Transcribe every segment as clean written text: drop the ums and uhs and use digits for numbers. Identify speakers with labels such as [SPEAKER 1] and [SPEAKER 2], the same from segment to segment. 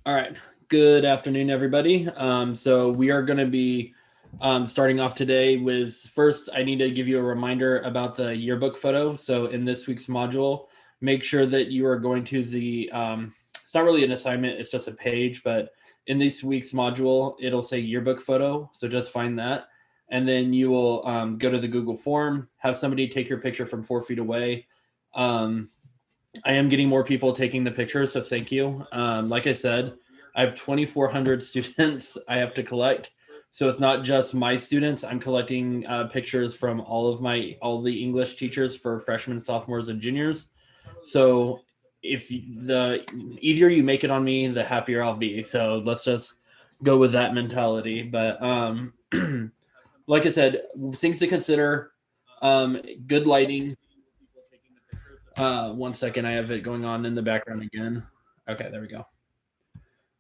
[SPEAKER 1] All right. Good afternoon, everybody. So we are going to be starting off today with first, I need to give you a reminder about the yearbook photo. So in this week's module, make sure that you are going to the, it's not really an assignment, it's just a page, but in this week's module, it'll say yearbook photo. So just find that. And then you will go to the Google form, have somebody take your picture from 4 feet away. I am getting more people taking the pictures, so thank you. Like I said, I have 2,400 students I have to collect. So it's not just my students. I'm collecting pictures from all the English teachers for freshmen, sophomores, and juniors. So if the easier you make it on me, the happier I'll be. So let's just go with that mentality. But like I said, things to consider: good lighting. One second, I have it going on in the background again. Okay, there we go.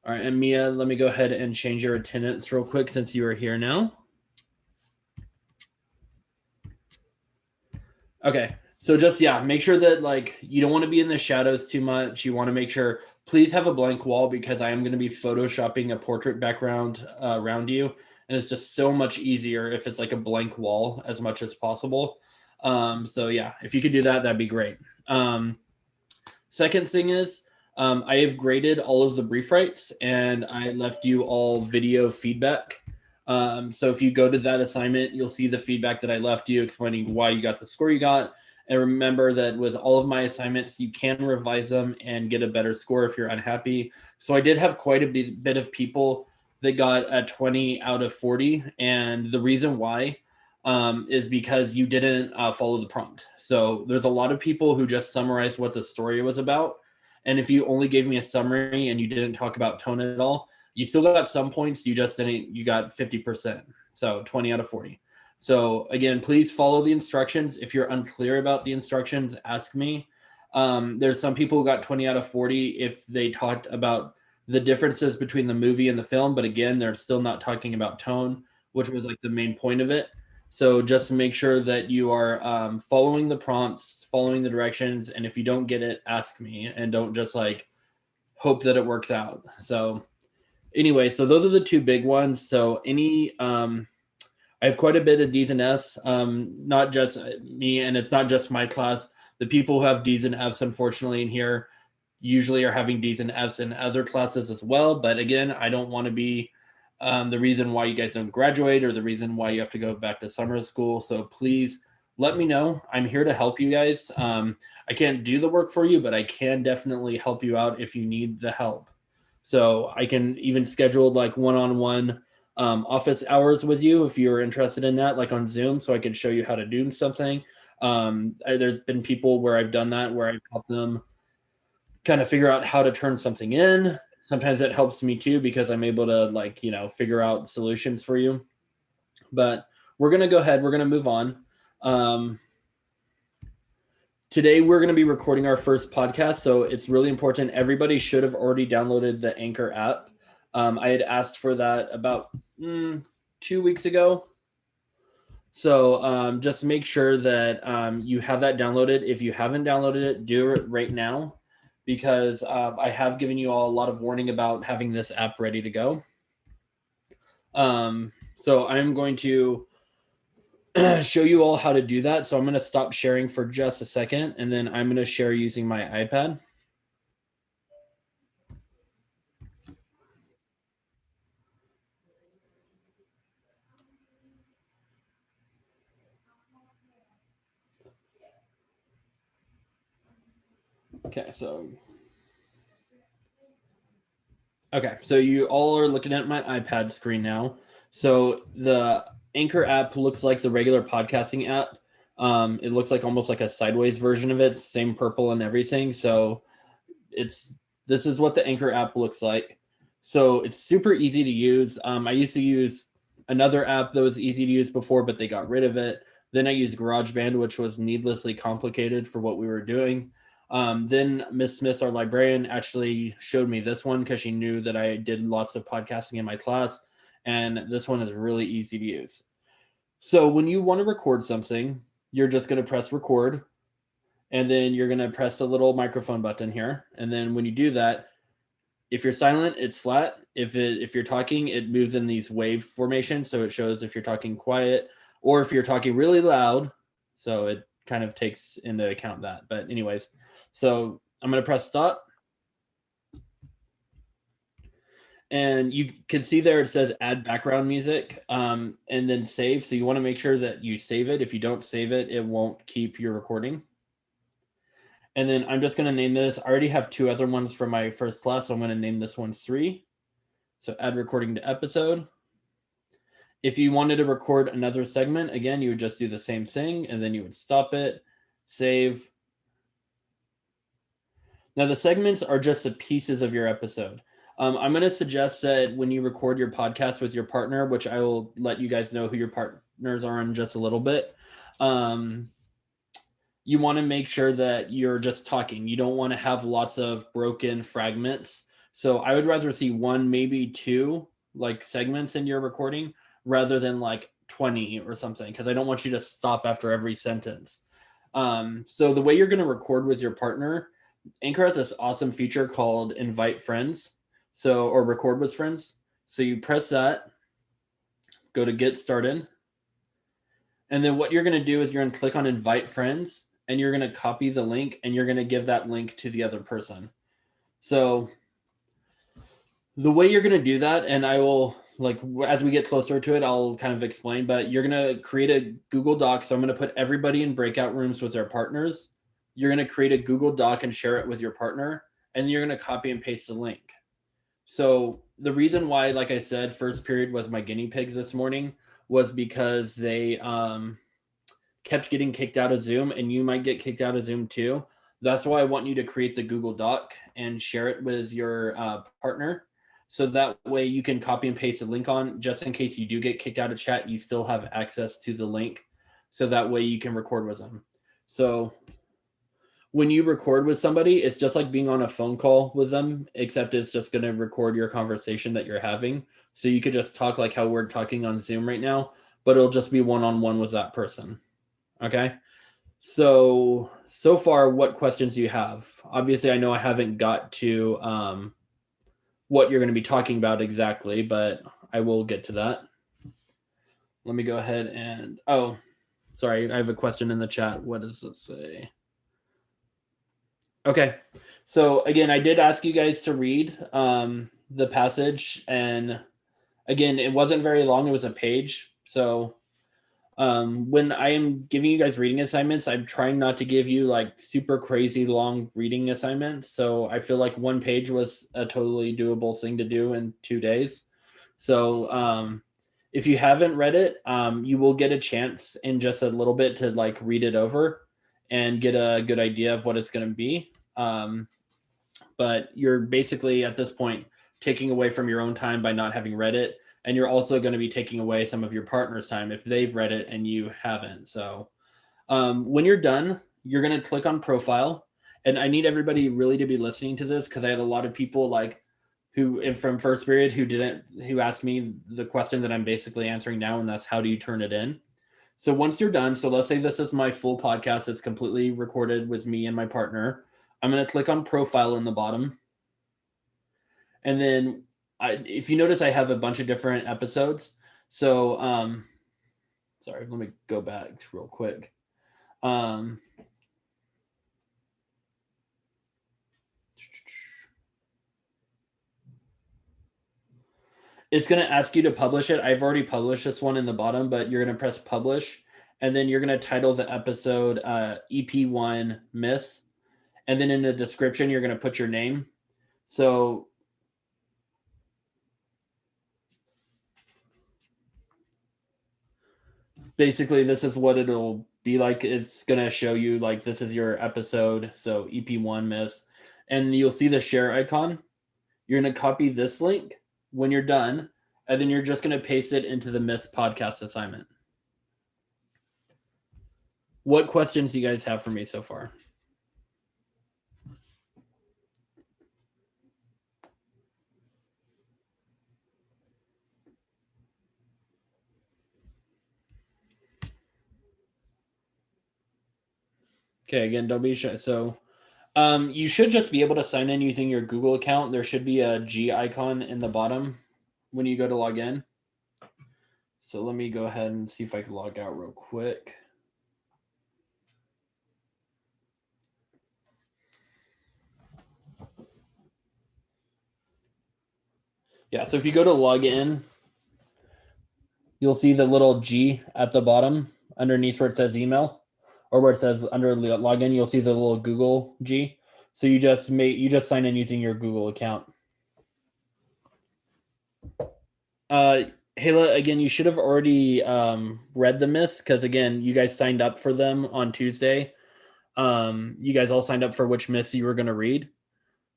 [SPEAKER 1] All right, and Mia, let me go ahead and change your attendance real quick since you are here now. Okay, so just make sure that you don't want to be in the shadows too much. You want to make sure, please have a blank wall because I am going to be photoshopping a portrait background around you, and it's just so much easier if it's like a blank wall as much as possible. So yeah, if you could do that, that'd be great. Second thing is, I have graded all of the brief writes and I left you all video feedback. So if you go to that assignment, you'll see the feedback that I left you explaining why you got the score you got. And remember that with all of my assignments, you can revise them and get a better score if you're unhappy. So I did have quite a bit of people that got a 20 out of 40. And the reason why is because you didn't follow the prompt. So there's a lot of people who just summarized what the story was about. And if you only gave me a summary and you didn't talk about tone at all, you still got some points. You just didn't, you got 50%. So 20 out of 40. So again, please follow the instructions. If you're unclear about the instructions, ask me. There's some people who got 20 out of 40 if they talked about the differences between the movie and the film. But again, they're still not talking about tone, which was like the main point of it. So just make sure that you are following the prompts, following the directions, and if you don't get it, ask me, and don't just hope that it works out. So anyway, so those are the two big ones. So I have quite a bit of D's and F's, not just me, and it's not just my class. The people who have D's and F's, unfortunately, in here usually are having D's and F's in other classes as well. But again, I don't want to be the reason why you guys don't graduate or the reason why you have to go back to summer school. So please let me know. I'm here to help you guys. I can't do the work for you, but I can definitely help you out if you need the help. So I can even schedule one-on-one office hours with you if you're interested in that, like on Zoom, so I can show you how to do something. There's been people where I've done that, where I've helped them kind of figure out how to turn something in. Sometimes it helps me too because I'm able to figure out solutions for you. But we're going to go ahead, we're going to move on. Today we're going to be recording our first podcast, so it's really important. Everybody should have already downloaded the Anchor app. I had asked for that about 2 weeks ago. So just make sure that you have that downloaded. If you haven't downloaded it, do it right now, because I have given you all a lot of warning about having this app ready to go. So I'm going to show you all how to do that. So I'm going to stop sharing for just a second, and then I'm going to share using my iPad. Okay, so you all are looking at my iPad screen now. So the Anchor app looks like the regular podcasting app. It looks like almost like a sideways version of it, same purple and everything. So this is what the Anchor app looks like. So it's super easy to use. I used to use another app that was easy to use before, but they got rid of it. Then I used GarageBand, which was needlessly complicated for what we were doing. Then Miss Smith, our librarian, actually showed me this one because she knew that I did lots of podcasting in my class, and this one is really easy to use. So when you want to record something, you're just going to press record, and then you're going to press the little microphone button here. And then when you do that, If you're silent, it's flat. If you're talking, it moves in these wave formations, so it shows if you're talking quiet or if you're talking really loud. So it kind of takes into account that. But anyways, so I'm going to press stop. And you can see there it says add background music, and then save. So you want to make sure that you save it. If you don't save it, it won't keep your recording. And then I'm just going to name this. I already have 2 other ones for my first class, so I'm going to name this one 3. So add recording to episode. If you wanted to record another segment, again, you would just do the same thing, and then you would stop it, save. Now the segments are just the pieces of your episode. I'm going to suggest that when you record your podcast with your partner, which I will let you guys know who your partners are in just a little bit, you want to make sure that you're just talking. You don't want to have lots of broken fragments. So I would rather see 1, maybe 2 like segments in your recording rather than like 20 or something, because I don't want you to stop after every sentence. So the way you're going to record with your partner, Anchor has this awesome feature called invite friends. So, or record with friends. So you press that, go to get started. And then what you're going to do is you're going to click on invite friends, and you're going to copy the link, and you're going to give that link to the other person. So the way you're going to do that, and I will, like, as we get closer to it, I'll kind of explain, but you're going to create a Google Doc. So I'm going to put everybody in breakout rooms with their partners. You're going to create a Google Doc and share it with your partner, and you're going to copy and paste the link. So the reason why, like I said, first period was my guinea pigs this morning was because they kept getting kicked out of Zoom, and you might get kicked out of Zoom too. That's why I want you to create the Google Doc and share it with your partner. So that way you can copy and paste the link on, just in case you do get kicked out of chat, you still have access to the link. So that way you can record with them. So when you record with somebody, it's just like being on a phone call with them, except it's just going to record your conversation that you're having. So you could just talk like how we're talking on Zoom right now, but it'll just be one-on-one with that person. Okay. So far, what questions do you have? Obviously, I know I haven't got to what you're going to be talking about exactly, but I will get to that. Let me go ahead and, oh, sorry, I have a question in the chat. What does it say? Okay. So again, I did ask you guys to read the passage, and again, it wasn't very long. It was a page. So when I am giving you guys reading assignments, I'm trying not to give you like super crazy long reading assignments. So I feel like 1 page was a totally doable thing to do in 2 days. So if you haven't read it, you will get a chance in just a little bit to like read it over and get a good idea of what it's going to be. But you're basically at this point taking away from your own time by not having read it. And you're also going to be taking away some of your partner's time if they've read it and you haven't. So when you're done, you're going to click on profile. And I need everybody really to be listening to this, because I had a lot of people like who from first period who asked me the question that I'm basically answering now, and that's how do you turn it in? So once you're done, so let's say this is my full podcast. It's completely recorded with me and my partner. I'm going to click on profile in the bottom. And then if you notice, I have a bunch of different episodes. So, sorry, let me go back real quick. It's going to ask you to publish it. I've already published this one in the bottom, but you're going to press publish. And then you're going to title the episode EP1 Myths. And then in the description, you're going to put your name. So basically, this is what it'll be like. It's going to show you like this is your episode. So EP1 Myths. And you'll see the share icon. You're going to copy this link when you're done. And then you're just going to paste it into the Myth podcast assignment. What questions do you guys have for me so far? Okay, again, don't be shy. So You should just be able to sign in using your Google account. There should be a G icon in the bottom when you go to log in. So let me go ahead and see if I can log out real quick. Yeah, so if you go to log in, you'll see the little G at the bottom underneath where it says email, or where it says under login, you'll see the little Google G. So you just sign in using your Google account. Hala, again, you should have already read the myths because again, you guys signed up for them on Tuesday. You guys all signed up for which myth you were going to read,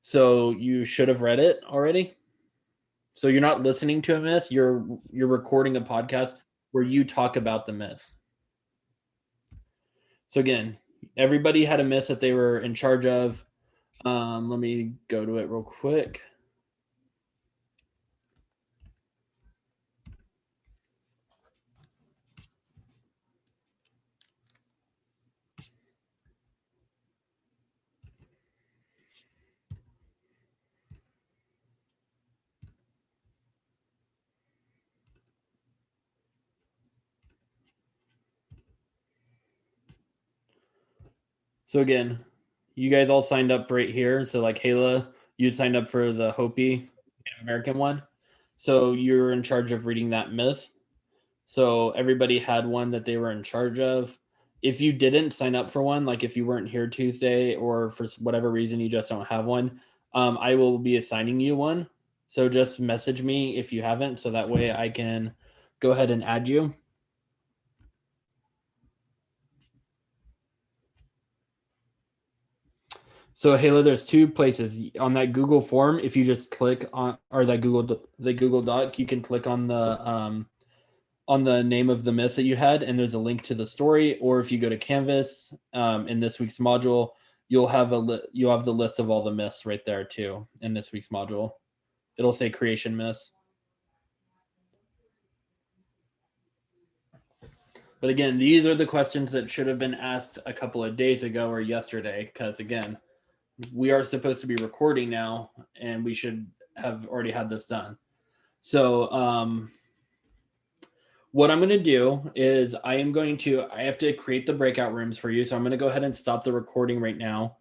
[SPEAKER 1] so you should have read it already. So you're not listening to a myth; you're recording a podcast where you talk about the myth. So again, everybody had a myth that they were in charge of. Let me go to it real quick. So again, you guys all signed up right here. So like Hala, you signed up for the Hopi Native American one. So you're in charge of reading that myth. So everybody had one that they were in charge of. If you didn't sign up for one, like if you weren't here Tuesday or for whatever reason you just don't have one, I will be assigning you one. So just message me if you haven't, so that way I can go ahead and add you. So Hala, there's two places on that Google form. If you just click on or that Google Doc, you can click on the name of the myth that you had, and there's a link to the story. Or if you go to Canvas in this week's module, you'll have the list of all the myths right there too in this week's module. It'll say creation myths. But again, these are the questions that should have been asked a couple of days ago or yesterday, because again, we are supposed to be recording now, and we should have already had this done. So what I'm going to do is I have to create the breakout rooms for you. So I'm going to go ahead and stop the recording right now.